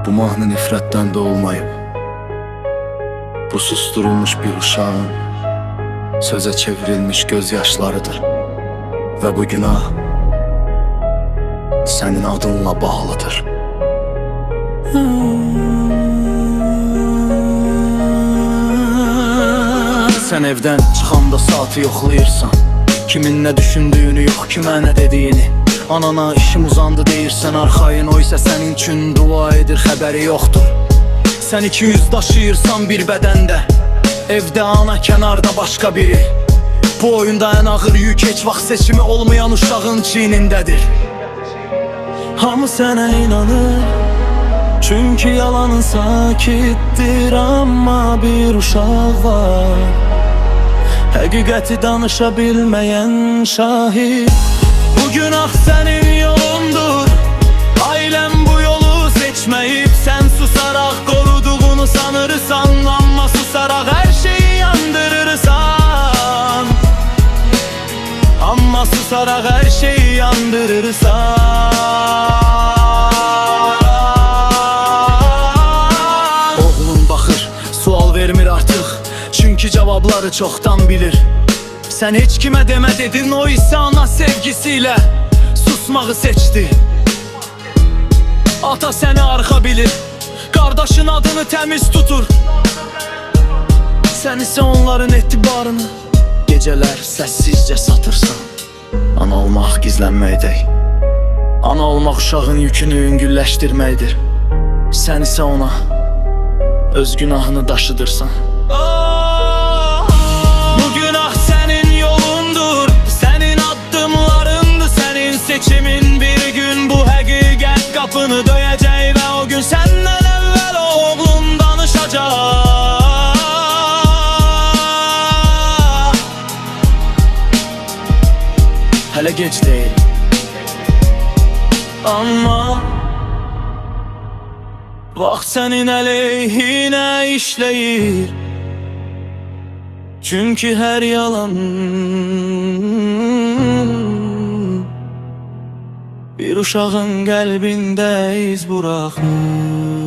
Bu mahnı nifrətdən doğulmayıb. Bu susturulmuş bir uşağın sözə çevrilmiş gözyaşlarıdır. Və bu günah sənin adınla bağlıdır. Sən evdən çıxanda saatı yoxlayırsan, kimin nə düşündüyünü yox, kimə nə dediyini. Anana işim uzandı deyirsən arxayın, o isə sənin üçün dua edir, xəbəri yoxdur. Sən 200 daşıyırsan bir bədəndə, evdə ana, kənarda başqa biri. Bu oyunda ən ağır yük heç vaxt seçimi olmayan uşağın çiynindədir. Hamı sənə inanır, çünki yalanın sakitdir. Amma bir uşaq var, həqiqəti danışa bilməyən şahid. Bu günah sənin yolundur, ailəm bu yolu seçməyib. Sən susaraq qoruduğunu sanırsan, amma susaraq hər şeyi yandırırsan. Amma susaraq hər şeyi yandırırsan. Oğlum baxır, sual vermir artıq, çünki cavabları çoxdan bilir. Sən heç kimə demə dedin, o isə ana sevgisiyle susmağı seçdi. Ata səni arxa bilir, qardaşın adını təmiz tutur. Sən isə onların etibarını gecələr səssizcə satırsan. Ana olmaq gizlənməkdir, ana olmaq uşağın yükünü yüngülləşdirməkdir. Sən isə ona öz günahını daşıdırsan. Seçimin bir gün bu həqiqət qapını döyəcək və o gün səndən əvvəl oğlum danışacaq. Hələ gec deyil, amma vaxt sənin əleyhinə işləyir. Çünki hər yalan bir uşağın qəlbində iz buraxır.